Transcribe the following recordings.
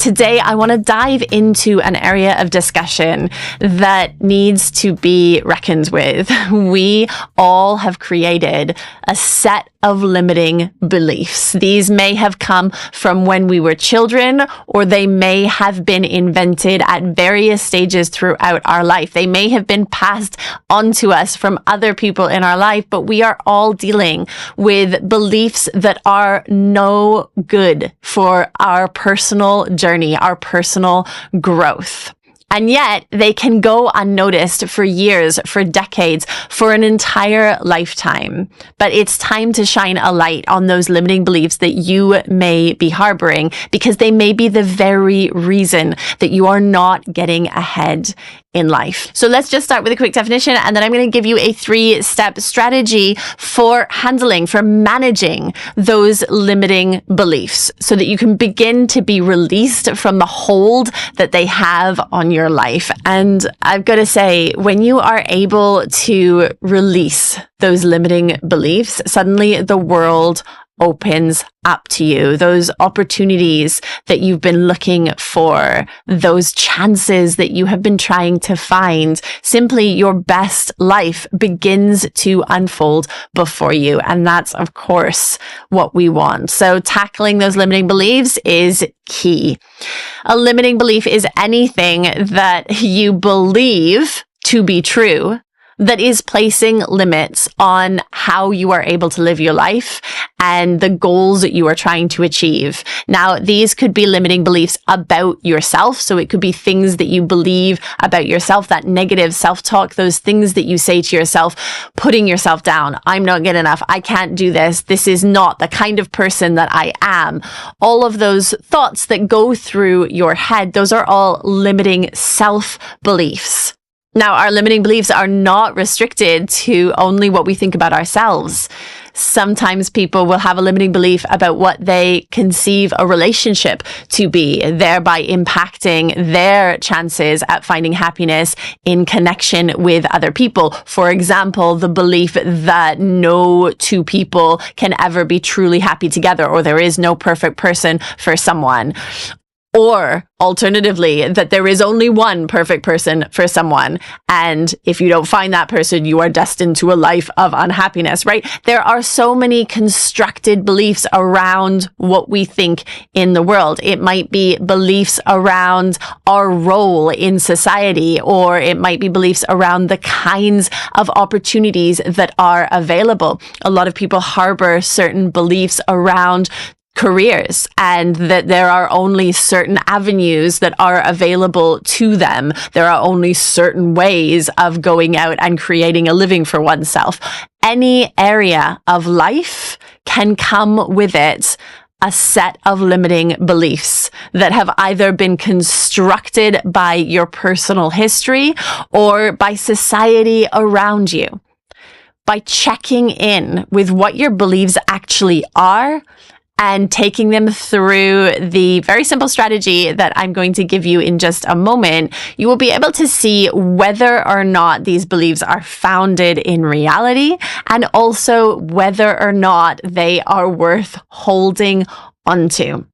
today I want to dive into an area of discussion that needs to be reckoned with. We all have created a set of limiting beliefs. These may have come from when we were children, or they may have been invented at various stages throughout our life. They may have been passed on to us from other people in our life, but we are all dealing with beliefs that are no good for our personal journey, our personal growth. And yet they can go unnoticed for years, for decades, for an entire lifetime. But it's time to shine a light on those limiting beliefs that you may be harboring, because they may be the very reason that you are not getting ahead in life. So let's just start with a quick definition, and then I'm going to give you a 3-step strategy for handling, for managing those limiting beliefs so that you can begin to be released from the hold that they have on your life. And I've got to say, when you are able to release those limiting beliefs, suddenly the world opens up to you. Those opportunities that you've been looking for, those chances that you have been trying to find, simply your best life begins to unfold before you. And that's, of course, what we want. So tackling those limiting beliefs is key. A limiting belief is anything that you believe to be true that is placing limits on how you are able to live your life and the goals that you are trying to achieve. Now, these could be limiting beliefs about yourself. So it could be things that you believe about yourself, that negative self-talk, those things that you say to yourself, putting yourself down. I'm not good enough. I can't do this. This is not the kind of person that I am. All of those thoughts that go through your head, those are all limiting self-beliefs. Now, our limiting beliefs are not restricted to only what we think about ourselves. Sometimes people will have a limiting belief about what they conceive a relationship to be, thereby impacting their chances at finding happiness in connection with other people. For example, the belief that no two people can ever be truly happy together, or there is no perfect person for someone. Or alternatively, that there is only one perfect person for someone. And if you don't find that person, you are destined to a life of unhappiness, right? There are so many constructed beliefs around what we think in the world. It might be beliefs around our role in society, or it might be beliefs around the kinds of opportunities that are available. A lot of people harbor certain beliefs around careers, and that there are only certain avenues that are available to them. There are only certain ways of going out and creating a living for oneself. Any area of life can come with it a set of limiting beliefs that have either been constructed by your personal history or by society around you. By checking in with what your beliefs actually are, and taking them through the very simple strategy that I'm going to give you in just a moment, you will be able to see whether or not these beliefs are founded in reality, and also whether or not they are worth holding onto.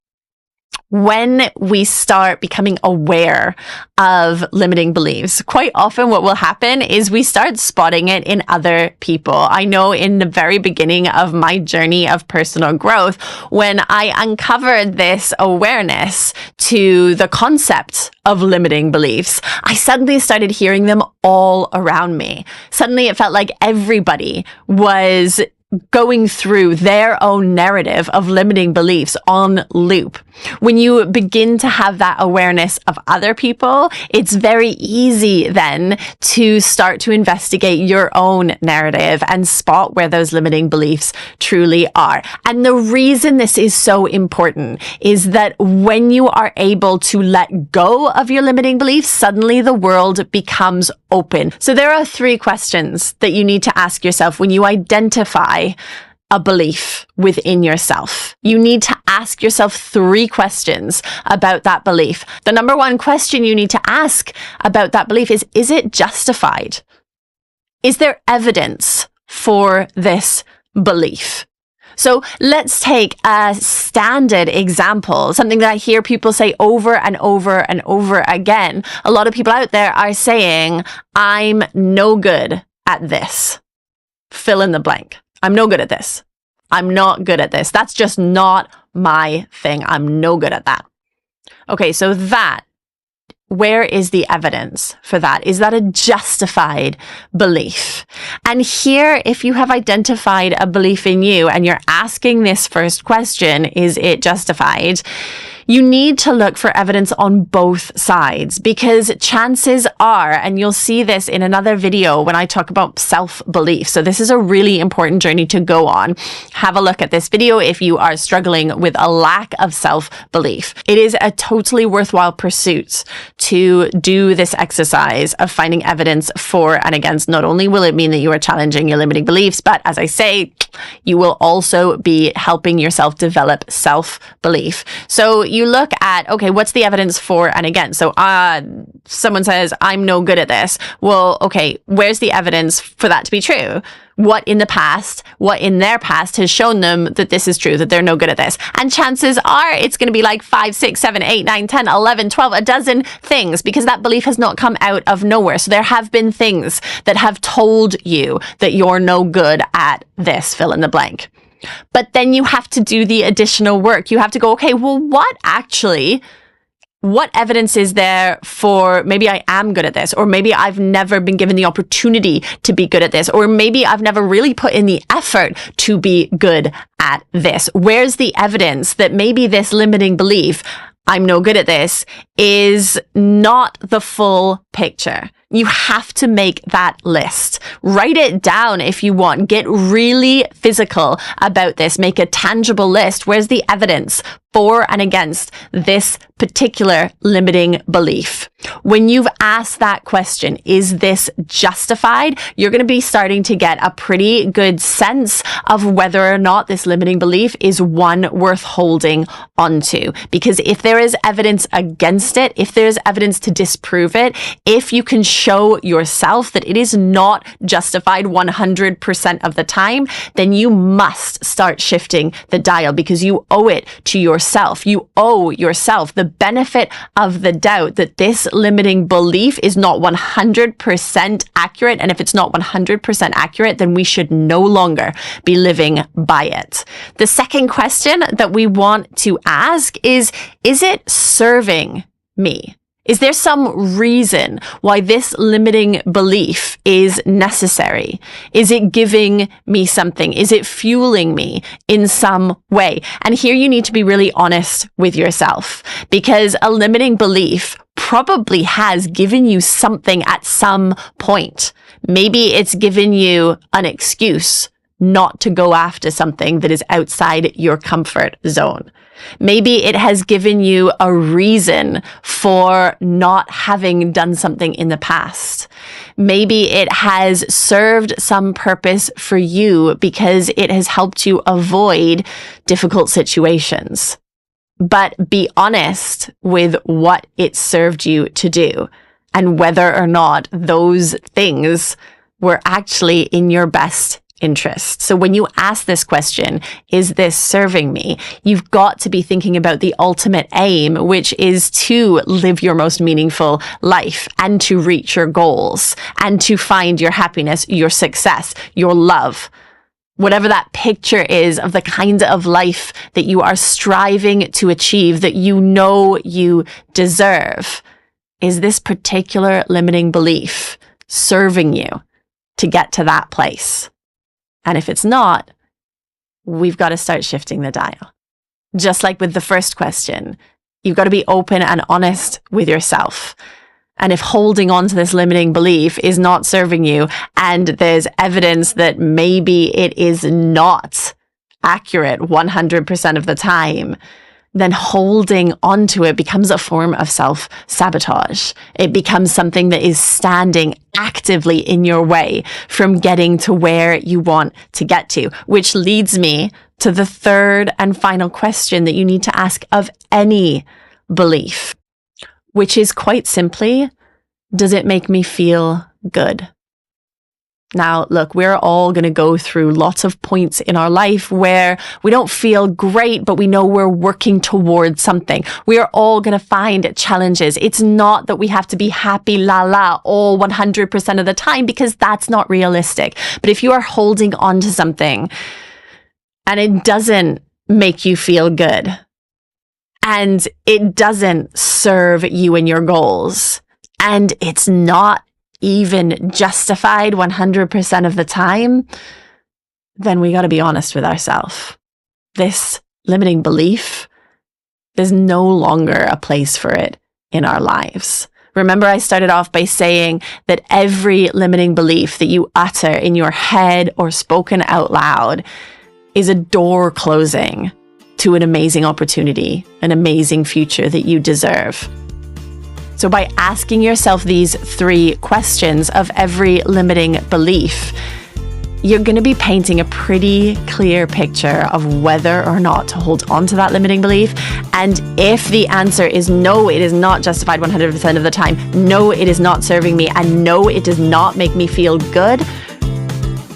When we start becoming aware of limiting beliefs, quite often what will happen is we start spotting it in other people. I know in the very beginning of my journey of personal growth, when I uncovered this awareness to the concept of limiting beliefs, I suddenly started hearing them all around me. Suddenly it felt like everybody was going through their own narrative of limiting beliefs on loop. When you begin to have that awareness of other people, it's very easy then to start to investigate your own narrative and spot where those limiting beliefs truly are. And the reason this is so important is that when you are able to let go of your limiting beliefs, suddenly the world becomes open. So there are 3 questions that you need to ask yourself when you identify a belief within yourself. You need to ask yourself 3 questions about that belief. The number 1 question you need to ask about that belief is it justified? Is there evidence for this belief? So let's take a standard example, something that I hear people say over and over and over again. A lot of people out there are saying, I'm no good at this. Fill in the blank. I'm no good at this. I'm not good at this. That's just not my thing. I'm no good at that. Okay, so where is the evidence for that? Is that a justified belief? And here, if you have identified a belief in you and you're asking this first question, is it justified? You need to look for evidence on both sides, because chances are, and you'll see this in another video when I talk about self-belief. So this is a really important journey to go on. Have a look at this video if you are struggling with a lack of self-belief. It is a totally worthwhile pursuit to do this exercise of finding evidence for and against. Not only will it mean that you are challenging your limiting beliefs, but as I say, you will also be helping yourself develop self-belief. So you look at, okay, what's the evidence for and against? So someone says, I'm no good at this. Well, okay, where's the evidence for that to be true? What in their past has shown them that this is true, that they're no good at this? And chances are it's going to be like 5, 6, 7, 8, 9, 10, 11, 12, a dozen things, because that belief has not come out of nowhere. So there have been things that have told you that you're no good at this, fill in the blank. But then you have to do the additional work. You have to go, okay, well, what evidence is there for maybe I am good at this, or maybe I've never been given the opportunity to be good at this, or maybe I've never really put in the effort to be good at this. Where's the evidence that maybe this limiting belief, I'm no good at this, is not the full picture? You have to make that list. Write it down if you want. Get really physical about this. Make a tangible list. Where's the evidence for and against this particular limiting belief? When you've asked that question, is this justified? You're going to be starting to get a pretty good sense of whether or not this limiting belief is one worth holding onto. Because if there is evidence against it, if there's evidence to disprove it, if you can show yourself that it is not justified 100% of the time, then you must start shifting the dial, because you owe it to yourself. You owe yourself the benefit of the doubt that this limiting belief is not 100% accurate. And if it's not 100% accurate, then we should no longer be living by it. The second question that we want to ask is it serving me? Is there some reason why this limiting belief is necessary? Is it giving me something? Is it fueling me in some way? And here you need to be really honest with yourself, because a limiting belief probably has given you something at some point. Maybe it's given you an excuse not to go after something that is outside your comfort zone. Maybe it has given you a reason for not having done something in the past. Maybe it has served some purpose for you because it has helped you avoid difficult situations. But be honest with what it served you to do and whether or not those things were actually in your best interest. So when you ask this question, is this serving me? You've got to be thinking about the ultimate aim, which is to live your most meaningful life and to reach your goals and to find your happiness, your success, your love. Whatever that picture is of the kind of life that you are striving to achieve, that you know you deserve. Is this particular limiting belief serving you to get to that place? And if it's not, we've got to start shifting the dial. Just like with the first question, you've got to be open and honest with yourself. And if holding on to this limiting belief is not serving you, and there's evidence that maybe it is not accurate 100% of the time, then holding onto it becomes a form of self-sabotage. It becomes something that is standing actively in your way from getting to where you want to get to, which leads me to the third and final question that you need to ask of any belief, which is quite simply, does it make me feel good? Now, look, we're all going to go through lots of points in our life where we don't feel great, but we know we're working towards something. We are all going to find challenges. It's not that we have to be happy all 100% of the time, because that's not realistic. But if you are holding on to something and it doesn't make you feel good and it doesn't serve you and your goals, and it's not even justified 100% of the time, then we got to be honest with ourselves. This limiting belief, there's no longer a place for it in our lives. Remember, I started off by saying that every limiting belief that you utter in your head or spoken out loud is a door closing to an amazing opportunity, an amazing future that you deserve. So by asking yourself these 3 questions of every limiting belief, you're going to be painting a pretty clear picture of whether or not to hold on to that limiting belief. And if the answer is no, it is not justified 100% of the time, no, it is not serving me, and no, it does not make me feel good,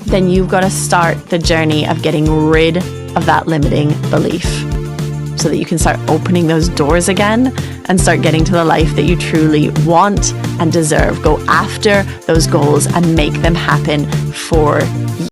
then you've got to start the journey of getting rid of that limiting belief, so that you can start opening those doors again and start getting to the life that you truly want and deserve. Go after those goals and make them happen for you.